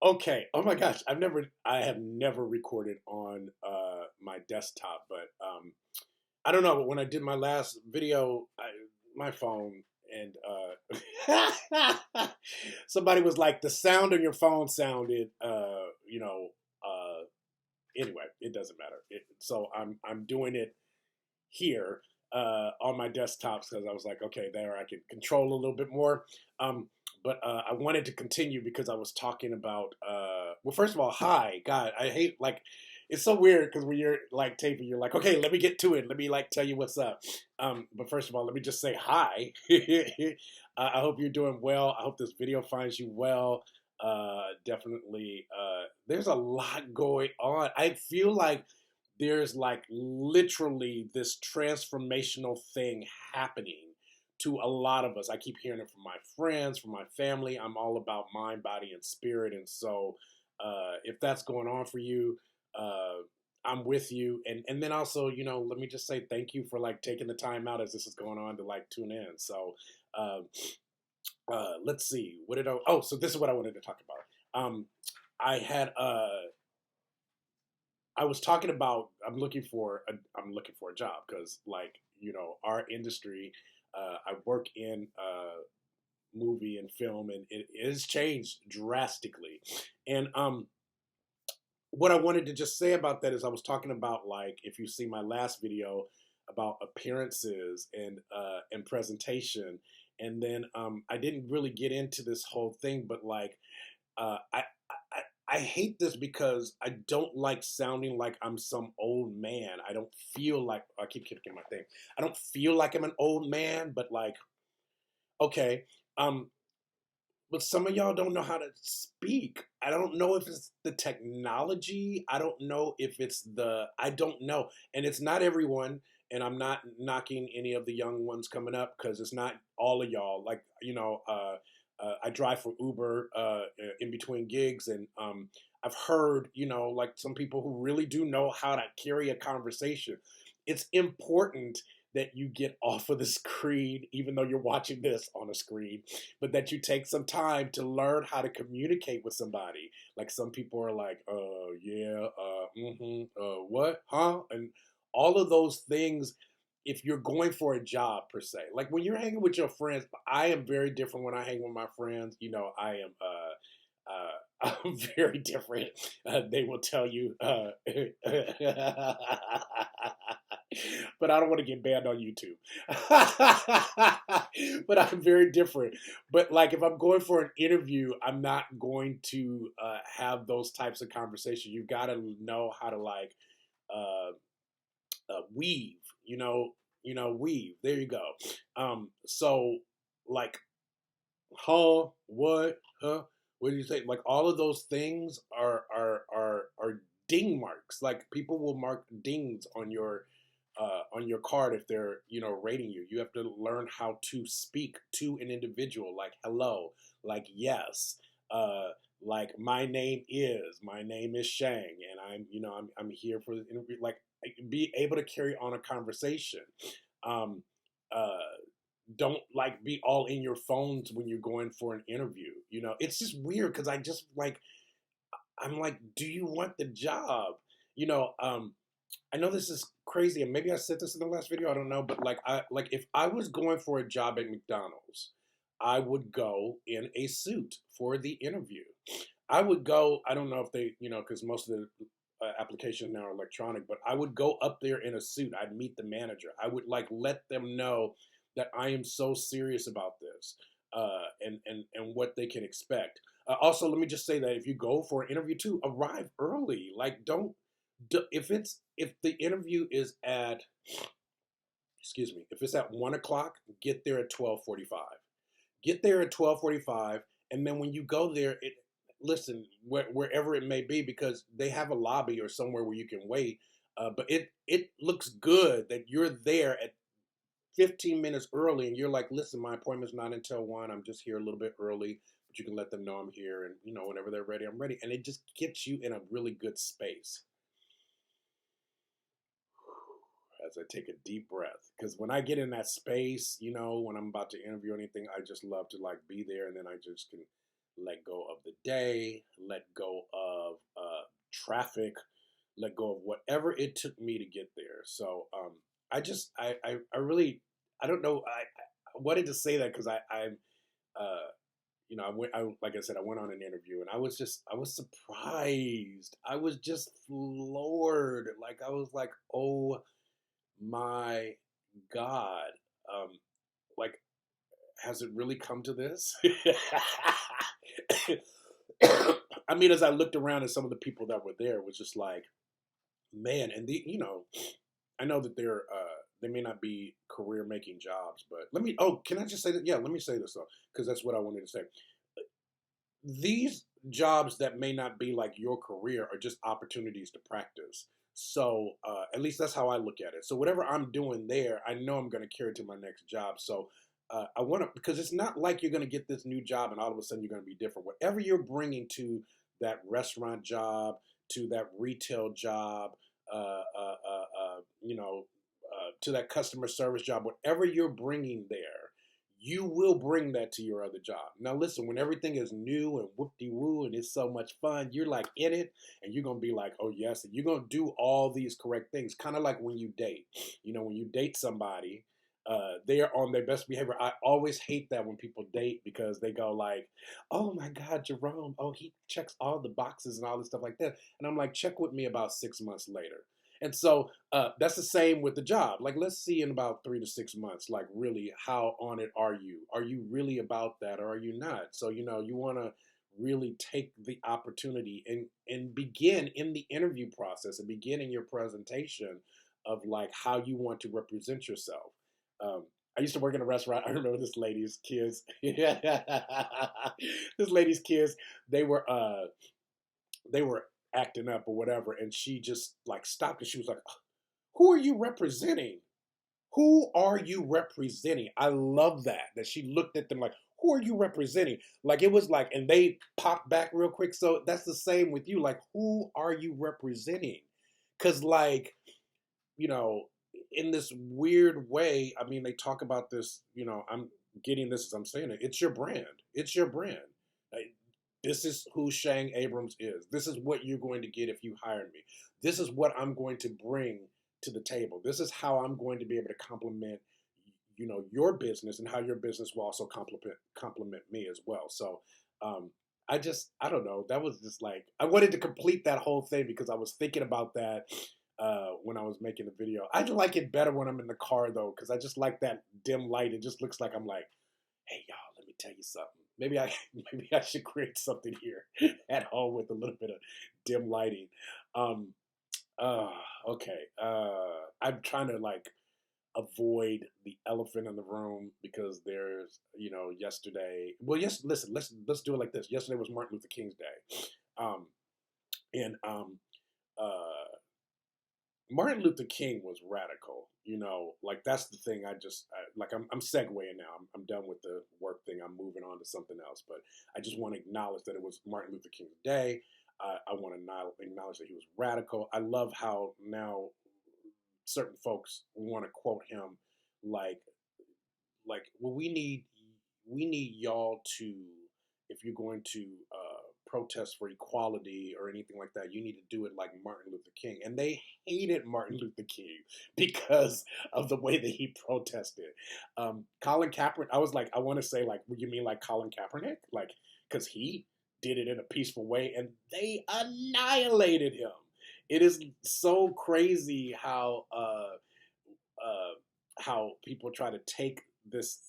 Okay. Oh my gosh, I have never recorded on my desktop, but I don't know. But when I did my last video, my phone and somebody was like, the sound on your phone sounded, uh, anyway, it doesn't matter. So I'm doing it here on my desktops because I was like, okay, there I can control a little bit more. Um, but I wanted to continue because I was talking about. Well, first of all, hi, God, I hate like it's so weird because when you're like taping, you're like, okay, let me get to it. Let me like tell you what's up. But first of all, let me just say hi. I hope you're doing well. I hope this video finds you well. Definitely, there's a lot going on. I feel like there's like literally this transformational thing happening to a lot of us. I keep hearing it from my friends, from my family. I'm all about mind, body, and spirit. And so if that's going on for you, uh, I'm with you. And then also, let me just say thank you for like taking the time out as this is going on to like tune in. So uh, let's see. What did I? Oh, so this is what I wanted to talk about. I had I was talking about I'm looking for a job because like our industry, I work in movie and film, and it has changed drastically. And what I wanted to just say about that is I was talking about, like, if you see my last video about appearances and presentation, and then I didn't really get into this whole thing, but like I hate this because I don't like sounding like I'm some old man. I don't feel like I keep kicking my thing. I don't feel like I'm an old man, but like, okay, um, but some of y'all don't know how to speak. I don't know if it's the technology. I don't know if it's I don't know. And it's not everyone. And I'm not knocking any of the young ones coming up because it's not all of y'all. Like, I drive for Uber in between gigs. And I've heard, like some people who really do know how to carry a conversation. It's important that you get off of the screen, even though you're watching this on a screen, but that you take some time to learn how to communicate with somebody. Like some people are like, yeah, what, huh? And all of those things, if you're going for a job per se, like when you're hanging with your friends, I am very different when I hang with my friends. I am, I'm very different. They will tell you, but I don't want to get banned on YouTube. But I'm very different. But like, if I'm going for an interview, I'm not going to have those types of conversations. You've got to know how to like uh, weave. Weave. There you go. So like, huh? What? Huh? What do you say? Like all of those things are ding marks. Like people will mark dings on your card if they're rating you. You have to learn how to speak to an individual, like hello, like yes, uh, like my name is Shang, and I'm here for the interview. Like be able to carry on a conversation. Um, uh, don't like be all in your phones when you're going for an interview. It's just weird because I'm like, do you want the job? I know this is crazy, and maybe I said this in the last video. I don't know, but like if I was going for a job at McDonald's, I would go in a suit for the interview. I would go. I don't know if they, because most of the applications now are electronic, but I would go up there in a suit. I'd meet the manager. I would like let them know that I am so serious about this, and what they can expect. Also, let me just say that if you go for an interview too, arrive early. Like, don't if the interview is at excuse me, if it's at 1 o'clock, get there at 12:45. Get there at 12:45, and then when you go there, listen wherever it may be, because they have a lobby or somewhere where you can wait. But it looks good that you're there at 15 minutes early, and you're like, listen, my appointment's not until 1. I'm just here a little bit early, but you can let them know I'm here, and whenever they're ready, I'm ready, and it just gets you in a really good space. As I take a deep breath. Because when I get in that space, when I'm about to interview anything, I just love to like be there, and then I just can let go of the day, let go of traffic, let go of whatever it took me to get there. So I really, I don't know. I wanted to say that because uh, I went, like I said, I went on an interview and I was surprised. I was just floored. Like, I was like, oh my God. Um, like, has it really come to this? I mean, as I looked around at some of the people that were there, it was just like, man, and I know that they may not be career making jobs, but can I just say that? Yeah, let me say this though, because that's what I wanted to say. These jobs that may not be like your career are just opportunities to practice. So at least that's how I look at it. So whatever I'm doing there, I know I'm going to carry to my next job. So I want to, because it's not like you're going to get this new job and all of a sudden you're going to be different. Whatever you're bringing to that restaurant job, to that retail job, to that customer service job, whatever you're bringing there, you will bring that to your other job. Now, listen, when everything is new and whoop de woo and it's so much fun, you're like in it and you're going to be like, oh, yes. And you're going to do all these correct things. Kind of like when you date. When you date somebody, they are on their best behavior. I always hate that when people date because they go like, oh my God, Jerome, oh, he checks all the boxes and all this stuff like that. And I'm like, check with me about 6 months later. And so that's the same with the job. Like, let's see in about 3 to 6 months, like, really, how on it are you? Are you really about that or are you not? So, you want to really take the opportunity and begin in the interview process and begin in your presentation of like how you want to represent yourself. Um, I used to work in a restaurant. I remember this lady's kids. This lady's kids, they were they were acting up or whatever, and she just like stopped and she was like, "Who are you representing? Who are you representing?" I love that she looked at them like, "Who are you representing?" Like, it was like, and they popped back real quick. So that's the same with you. Like, who are you representing? Because like, you know, in this weird way, I mean, they talk about this. I'm getting this as I'm saying it. It's your brand. It's your brand. Like, this is who Shang Abrams is. This is what you're going to get if you hire me. This is what I'm going to bring to the table. This is how I'm going to be able to complement, your business, and how your business will also complement me as well. So, I don't know. That was just like, I wanted to complete that whole thing because I was thinking about that when I was making the video. I like it better when I'm in the car though, because I just like that dim light. It just looks like I'm like, hey y'all, let me tell you something. Maybe I maybe I should create something here at home with a little bit of dim lighting. Um, uh, okay. I'm trying to like avoid the elephant in the room because there's, yesterday. Well, yes. Listen. Let's do it like this. Yesterday was Martin Luther King's Day, um, and uh, Martin Luther King was radical. Like, that's the thing. Like, I'm segueing now. I'm done with the work thing. I'm moving on to something else. But I just want to acknowledge that it was Martin Luther King's Day. I want to acknowledge that he was radical. I love how now certain folks want to quote him like, well, we need y'all to, if you're going to protest for equality or anything like that, you need to do it like Martin Luther King. And they hated Martin Luther King because of the way that he protested. Colin Kaepernick, I was like, I want to say, like, you mean like Colin Kaepernick? Like, because he did it in a peaceful way and they annihilated him. It is so crazy how people try to take this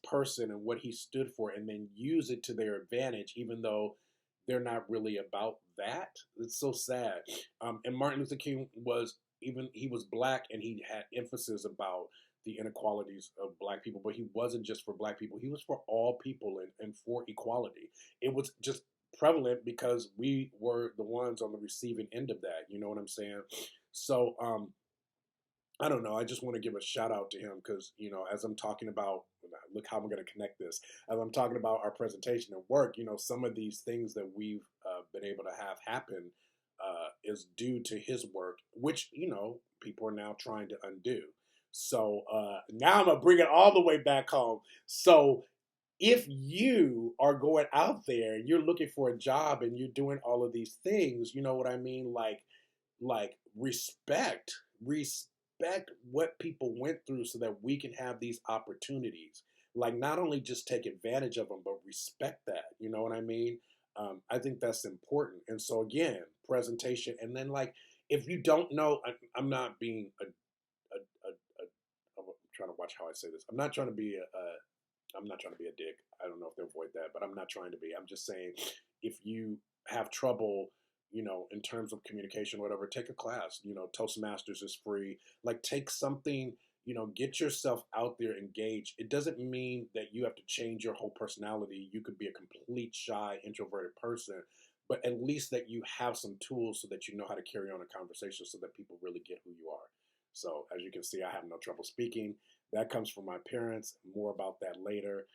person and what he stood for and then use it to their advantage, even though they're not really about that. It's so sad. And Martin Luther King he was black and he had emphasis about the inequalities of black people, but he wasn't just for black people. He was for all people and for equality. It was just prevalent because we were the ones on the receiving end of that. You know what I'm saying? So, I don't know. I just want to give a shout out to him because, as I'm talking about, look how I'm going to connect this. As I'm talking about our presentation at work, some of these things that we've been able to have happen is due to his work, which, people are now trying to undo. So now I'm going to bring it all the way back home. So if you are going out there and you're looking for a job and you're doing all of these things, you know what I mean? Like respect what people went through so that we can have these opportunities. Like not only just take advantage of them, but respect that. You know what I mean? I think that's important. And so again, presentation, and then like if you don't know, I'm not being I'm trying to watch how I say this. I'm not trying to be I'm not trying to be a dick. I don't know if they'll avoid that, but I'm not trying to be. I'm just saying if you have trouble, you know, in terms of communication, whatever, take a class. You know, Toastmasters is free. Like take something, you know, get yourself out there, engage. It doesn't mean that you have to change your whole personality. You could be a complete shy, introverted person, but at least that you have some tools so that you know how to carry on a conversation so that people really get who you are. So as you can see, I have no trouble speaking. That comes from my parents. More about that later.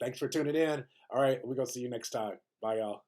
Thanks for tuning in. All right, we're going to see you next time. Bye, y'all.